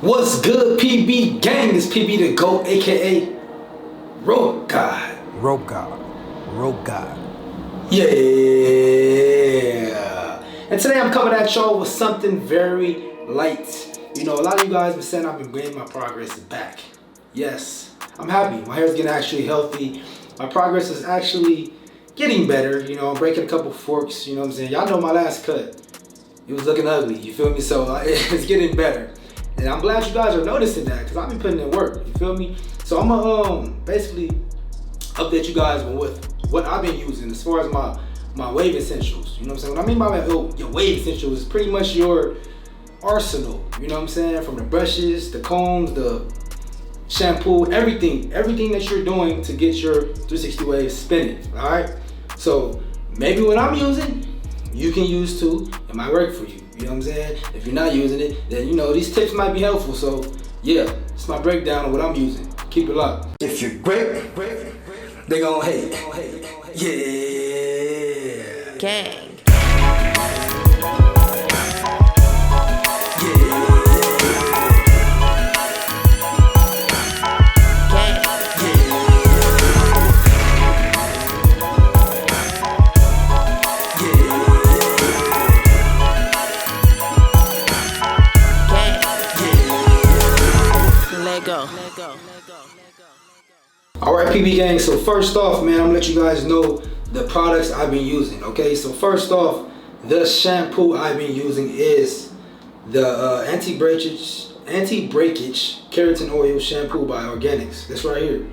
What's good, PB gang? It's PB the GOAT, aka Rope God. Rope God. Rope God. Yeah. And today I'm coming at y'all with something very light. You know, a lot of you guys been saying I've been gaining my progress back. Yes, I'm happy. My hair's getting actually healthy. My progress is actually getting better. You know, I'm breaking a couple forks. You know what I'm saying? Y'all know my last cut. It was looking ugly. You feel me? So it's getting better. And I'm glad you guys are noticing that because I've been putting in work, you feel me? So I'm gonna basically update you guys with what I've been using as far as my wave essentials. You know what I'm saying? What I mean by your wave essentials is pretty much your arsenal. You know what I'm saying? From the brushes, the combs, the shampoo, everything that you're doing to get your 360 waves spinning, all right? So maybe what I'm using, you can use too. It might work for you. You know what I'm saying? If you're not using it, then you know these tips might be helpful. So yeah, it's my breakdown of what I'm using. Keep it locked. If you're great, they gon' hate. Yeah. Gang. Alright, PB gang, so first off, man, I'm gonna let you guys know the products I've been using, okay? So first off, the shampoo I've been using is the anti-breakage keratin oil shampoo by Organics. This right here.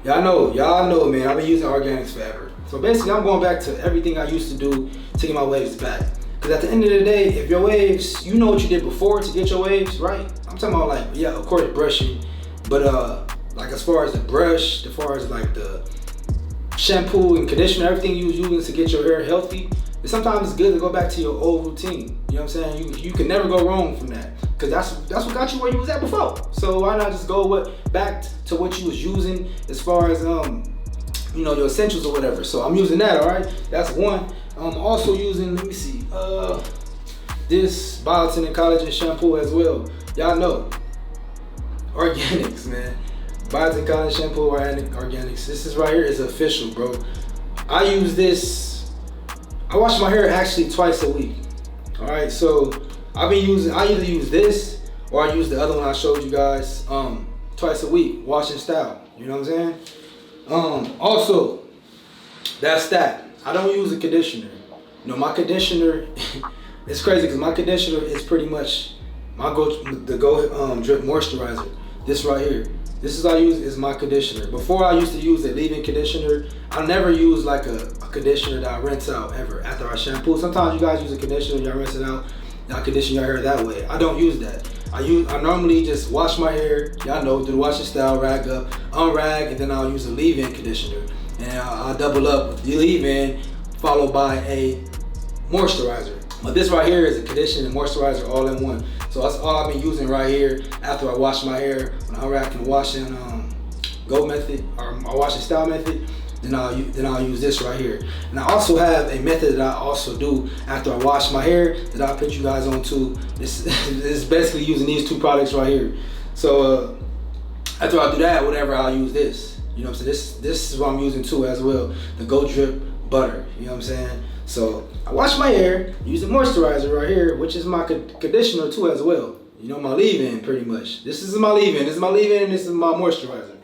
Y'all know, man, I've been using Organics forever. So basically, I'm going back to everything I used to do to get my waves back. Because at the end of the day, if your waves, you know what you did before to get your waves, right? I'm talking about like, yeah, of course, brushing, but like as far as the brush, as far as like the shampoo and conditioner, everything you was using to get your hair healthy, sometimes it's good to go back to your old routine. You know what I'm saying? You can never go wrong from that, because that's what got you where you was at before. So why not just go back to what you was using as far as you know, your essentials or whatever. So I'm using that. All right, that's one. I'm also using, let me see, this biotin and collagen shampoo as well. Y'all know, Organics, man. Biotin collagen shampoo, Organics. This is right here is official, bro. I use this. I wash my hair actually twice a week. All right, so I either use this or I use the other one I showed you guys twice a week, wash and style. You know what I'm saying? Also, that's that. I don't use a conditioner. You know, my conditioner, it's crazy because my conditioner is pretty much my drip moisturizer. This right here. This is what I use is my conditioner. Before I used to use a leave-in conditioner. I never use like a conditioner that I rinse out ever after I shampoo. Sometimes you guys use a conditioner, y'all rinse it out, y'all condition your hair that way. I don't use that. I normally just wash my hair, y'all know, do the washing style, rag up, unrag, and then I'll use a leave-in conditioner. And I'll double up with the leave-in followed by a moisturizer. But this right here is a conditioner and moisturizer all in one. So that's all I've been using right here after I wash my hair. When I unwrap and wash in go method or my washing style method, then I'll use this right here. And I also have a method that I also do after I wash my hair that I'll put you guys on too. This is basically using these two products right here. So after I do that, whatever, I'll use this. You know what I'm saying? This is what I'm using too as well. The Go Drip Butter. You know what I'm saying? So I wash my hair, use the moisturizer right here, which is my conditioner too as well. You know, my leave-in pretty much. This is my leave-in. This is my leave-in and this is my moisturizer.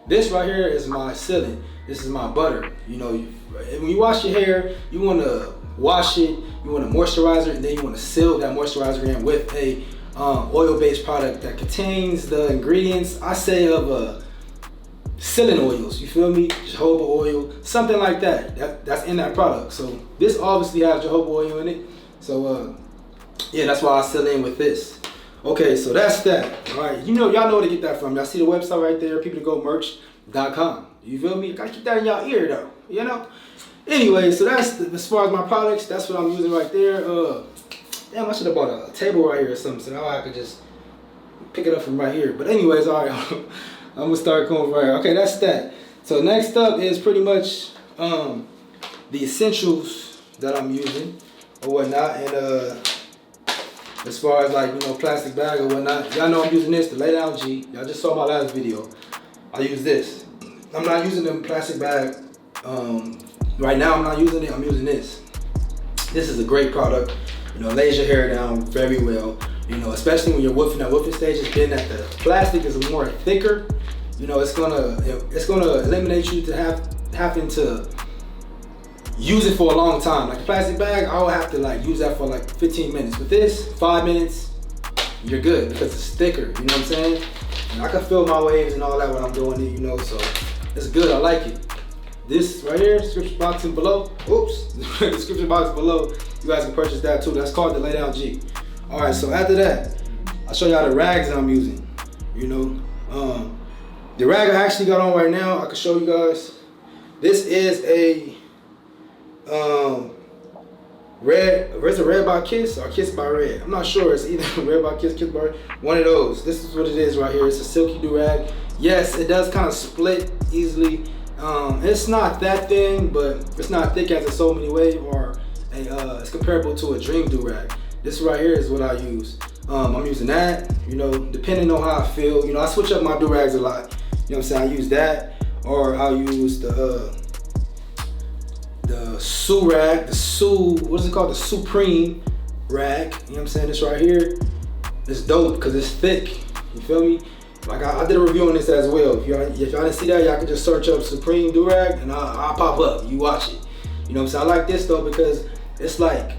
This right here is my sealant. This is my butter. You know, when you wash your hair, you want to wash it, you want to moisturize it, and then you want to seal that moisturizer in with a oil-based product that contains the ingredients, I say, of sealing oils, you feel me? Jojoba oil, something like that. That's in that product. So this obviously has jojoba oil in it. So yeah, that's why I seal in with this. Okay, so that's that. All right, you know, y'all know where to get that from. Y'all see the website right there, peopletogomerch.com. You feel me? You gotta keep that in y'all ear though, you know? Anyway, so that's as far as my products, that's what I'm using right there. Damn, I should have bought a table right here or something, so now I could just pick it up from right here. But anyways, all right, I'm gonna start going right here. Okay, that's that. So next up is pretty much the essentials that I'm using or whatnot. And as far as like, you know, plastic bag or whatnot. Y'all know I'm using this, the Laydown G. Y'all just saw my last video. I use this. I'm not using the plastic bag. Right now I'm not using it, I'm using this. This is a great product. You know, lays your hair down very well. You know, especially when you're woofing. That woofing stage has been that the plastic is more thicker. You know, it's gonna eliminate you to having to use it for a long time. Like a plastic bag, I'll have to like use that for like 15 minutes. With this, 5 minutes, you're good because it's thicker. You know what I'm saying? And I can feel my waves and all that when I'm doing it. You know, so it's good. I like it. This right here, description box in below. Oops, description box below. You guys can purchase that too. That's called the Laydown G. All right, so after that, I'll show y'all the rags that I'm using. You know, the rag I actually got on right now, I can show you guys. This is a Red by Kiss or Kiss by Red. I'm not sure. It's either Red by Kiss, Kiss by Red. One of those. This is what it is right here. It's a silky durag. Yes, it does kind of split easily. It's not that thin, but it's not thick as a So Many Wave or it's comparable to a Dream Durag. This right here is what I use. I'm using that, you know, depending on how I feel. You know, I switch up my durags a lot. You know what I'm saying? I use that, or I'll use the Surag, what is it called? The Supreme rag. You know what I'm saying? This right here, it's dope because it's thick. You feel me? Like I did a review on this as well. If y'all didn't see that, y'all can just search up Supreme Durag and I'll pop up. You watch it. You know what I'm saying? I like this though because it's like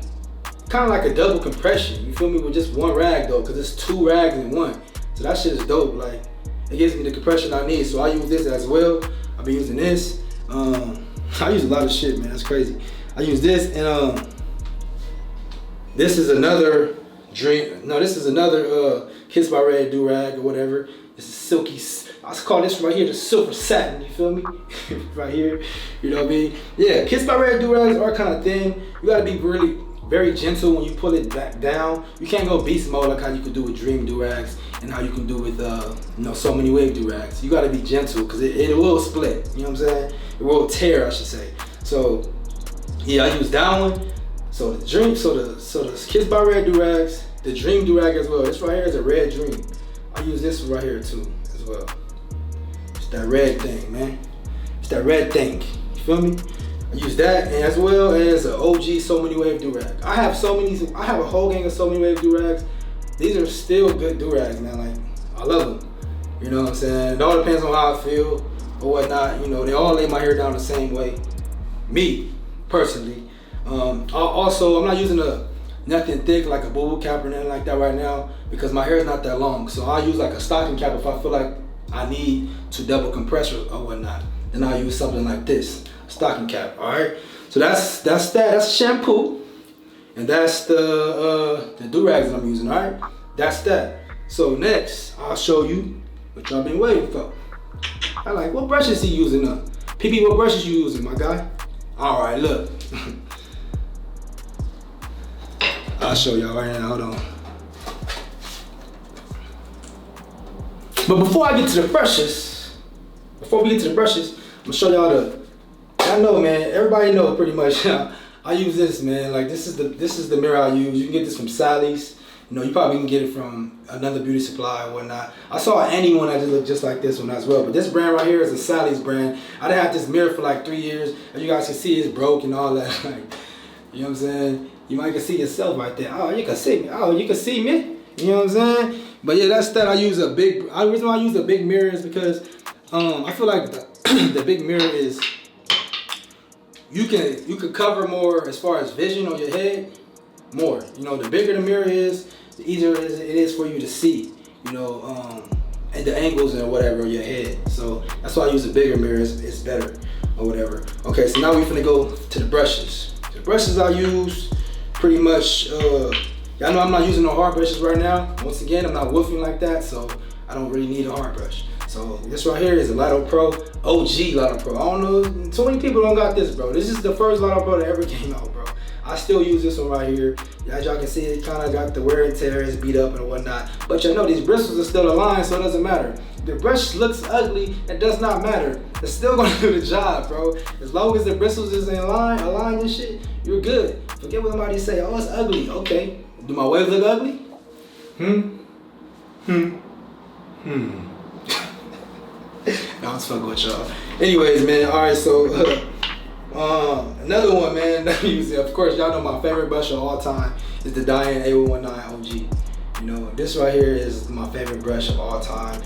kind of like a double compression. You feel me? With just one rag though, because it's 2 rags in one. So that shit is dope. Like it gives me the compression I need. So I use this as well. I've been using this. I use a lot of shit, man. That's crazy. I use this and this is another Dream. No, this is another Kiss by Red Durag or whatever. This is silky. I call this right here the silver satin. You feel me? Right here. You know what I mean? Yeah. Kiss by Red Durags are kind of thin. You gotta be really very gentle when you pull it back down. You can't go beast mode like how you can do with Dream Durags and how you can do with you know, So Many Wave Durags. You gotta be gentle because it will split. You know what I'm saying? It will tear, I should say. So yeah, I use that one. So the Dream, so the Kiss by Red Durags, the Dream Durag as well. This right here is a red Dream. I use this right here too as well. It's that red thing, man. It's that red thing. You feel me? I use that and as well as an OG So Many Wave Durag. I have a whole gang of So Many Wave Durags. These are still good Durags, man. Like I love them. You know what I'm saying? It all depends on how I feel or whatnot. You know, they all lay my hair down the same way. Me, personally. Also, I'm not using nothing thick like a boo-boo cap or anything like that right now because my hair is not that long. So I'll use like a stocking cap if I feel like I need to double compress or whatnot. Then I'll use something like this, a stocking cap. All right. So that's that. That's shampoo, and that's the durags that I'm using. All right. That's that. So next, I'll show you what y'all been waiting for. I like, what brushes he using up? PP, what brushes you using, my guy? All right, look. I'll show y'all right now, hold on. But before I get to the brushes, I'm gonna show y'all I know, man, everybody know pretty much. I use this, man. Like this is the mirror I use. You can get this from Sally's. You know, you probably can get it from another beauty supply or whatnot. I saw anyone that looked just like this one as well. But this brand right here is a Sally's brand. I done had this mirror for like 3 years. As you guys can see, it's broke and all that. Like, you know what I'm saying? You might can see yourself right there. Oh, you can see me. Oh, you can see me. You know what I'm saying? But yeah, that's that. I use a big. The reason why I use a big mirror is because I feel like the big mirror is you can cover more as far as vision on your head more. You know, the bigger the mirror is, the easier it is for you to see. You know, and the angles and whatever in your head. So that's why I use a bigger mirror. It's better or whatever. Okay, so now we're finna go to the brushes. The brushes I use pretty much. Y'all know I'm not using no hard brushes right now. Once again, I'm not woofing like that, so I don't really need a hard brush. So this right here is a Laydown Pro, OG Laydown Pro. I don't know, so many people don't got this, bro. This is the first Laydown Pro that ever came out, bro. I still use this one right here. As y'all can see, it kind of got the wear and tear, it's beat up and whatnot. But you know, these bristles are still aligned, so it doesn't matter. The brush looks ugly, it does not matter. It's still gonna do the job, bro. As long as the bristles is in line, aligned and shit, you're good. Forget what somebody say, oh, it's ugly. Okay, do my waves look ugly? I was fucking with y'all. Anyways, man. All right, so another one, man. That I'm using. Of course, y'all know my favorite brush of all time is the Diane A119 OG. You know, this right here is my favorite brush of all time.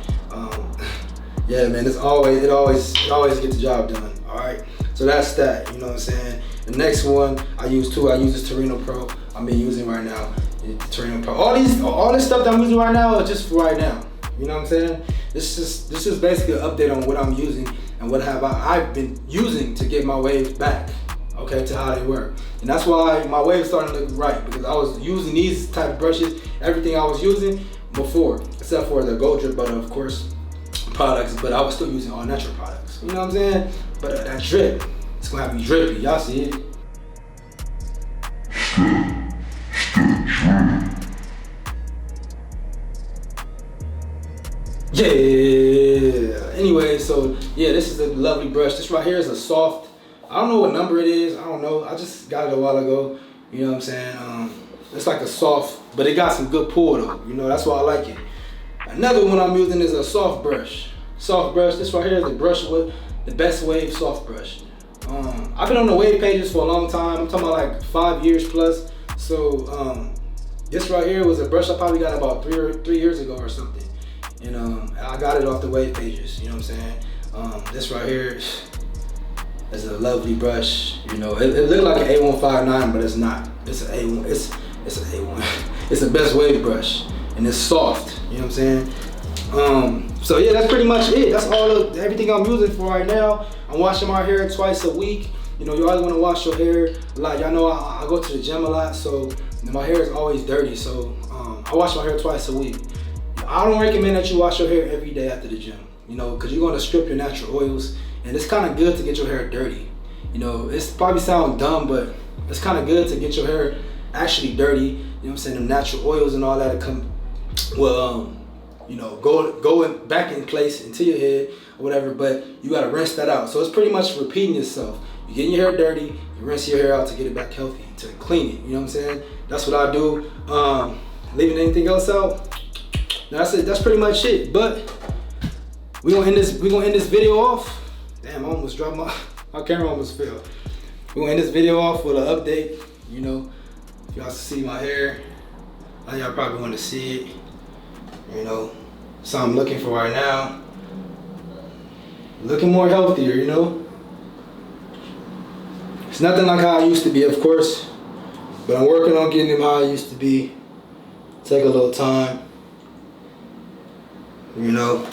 Yeah, man. It always gets the job done. All right. So that's that. You know what I'm saying. The next one I use this Torino Pro. I've been using right now. The Torino Pro. All this stuff that I'm using right now is just for right now. You know what I'm saying? This is basically an update on what I'm using and what I've been using to get my waves back, okay, to how they were. And that's why my waves starting to look right, because I was using these type of brushes, everything I was using before, except for the Gold Drip Butter, of course, products, but I was still using all natural products. You know what I'm saying? But that drip, it's gonna have me drippy. Y'all see it? Yeah. Anyway, so yeah, this is a lovely brush. This right here is a soft. I don't know what number it is. I don't know. I just got it a while ago. You know what I'm saying? It's like a soft, but it got some good pull though. You know, that's why I like it. Another one I'm using is a soft brush. Soft brush. This right here is the brush with the best wave soft brush. I've been on the wave pages for a long time. I'm talking about like 5 years plus. So this right here was a brush I probably got about three years ago or something. And I got it off the wave pages, you know what I'm saying? This right here is a lovely brush. You know, it looked like an A159, but it's not. It's an A1. It's an A1. It's the best wave brush, and it's soft. You know what I'm saying? So yeah, that's pretty much it. That's everything I'm using for right now. I'm washing my hair twice a week. You know, you always want to wash your hair a lot. Y'all know I go to the gym a lot, so my hair is always dirty. So I wash my hair twice a week. I don't recommend that you wash your hair every day after the gym, you know, because you're going to strip your natural oils, and it's kind of good to get your hair dirty. You know, it's probably sound dumb, but it's kind of good to get your hair actually dirty. You know what I'm saying? The natural oils and all that come, well, you know, going back in place into your head or whatever, but you got to rinse that out. So it's pretty much repeating itself. You're getting your hair dirty, you rinse your hair out to get it back healthy, to clean it. You know what I'm saying? That's what I do. Leaving anything else out? That's it. That's pretty much it. But we gonna end this video off. Damn, I almost dropped my camera almost fell. We gonna end this video off with an update. You know, if y'all see my hair, y'all probably want to see it. You know, so I'm looking for right now. Looking more healthier. You know, it's nothing like how I used to be, of course, but I'm working on getting them how I used to be. Take a little time. You know,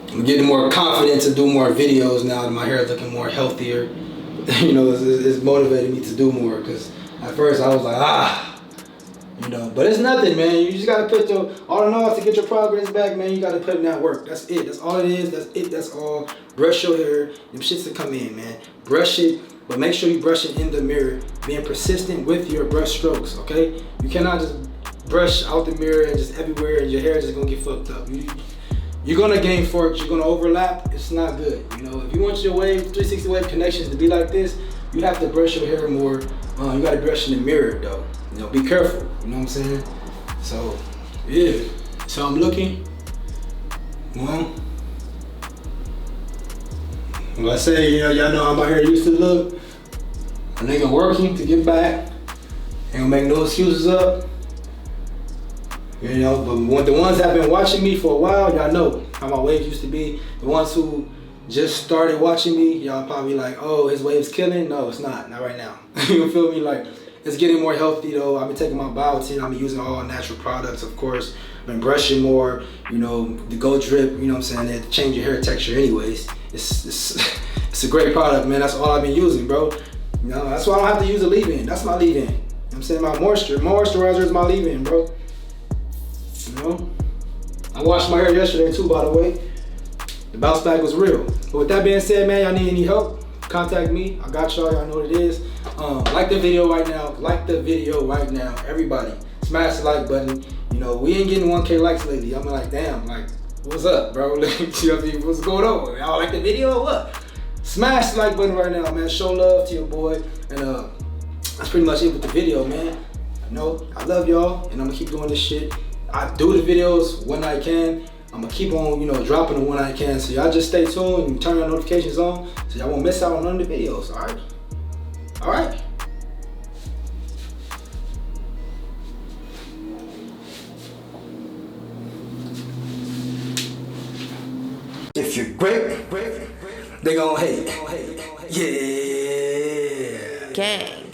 I'm getting more confident to do more videos now that my hair is looking more healthier. You know, it's motivated me to do more, because at first I was like, you know, but it's nothing, man. You just gotta put all in all, to get your progress back, man, you gotta put in that work. That's it. That's all it is. That's it. That's all. Brush your hair. Them shits to come in, man. Brush it, but make sure you brush it in the mirror. Being persistent with your brush strokes, okay? You cannot just brush out the mirror and just everywhere, and your hair is just gonna get fucked up. You're gonna gain forks, you're gonna overlap. It's not good. You know, if you want your 360 wave connections to be like this, you have to brush your hair more. You gotta brush in the mirror though. You know, be careful. You know what I'm saying? So yeah. So I'm looking. Well, like I say, you know, y'all know how my hair used to look. A nigga working to get back. Ain't gonna make no excuses up. You know, but the ones that have been watching me for a while, y'all know how my waves used to be. The ones who just started watching me, y'all probably like, oh, his wave's killing. No, it's not right now. You feel me? Like, it's getting more healthy though. I've been taking my biotin. I've been using all natural products, of course. I've been brushing more, you know, the Gold Drip, you know what I'm saying? They have to change your hair texture anyways. It's a great product, man. That's all I've been using, bro. You know, that's why I don't have to use a leave-in. That's my leave-in. You know what I'm saying? My moisturizer is my leave-in, bro. You know, I washed my hair yesterday too, by the way. The bounce back was real. But with that being said, man, y'all need any help, contact me. I got y'all know what it is. Like the video right now. Like the video right now. Everybody, smash the like button. You know, we ain't getting 1K likes lately. I'm like, damn, like, what's up, bro? You know what I mean? What's going on? Y'all like the video or what? Smash the like button right now, man. Show love to your boy. And that's pretty much it with the video, man. You know, I love y'all, and I'm gonna keep doing this shit. I do the videos when I can. I'm gonna keep on, dropping them when I can. So y'all just stay tuned and turn your notifications on so y'all won't miss out on none of the videos, alright? Alright? If you're great, They gon' hate. Yeah. Gang.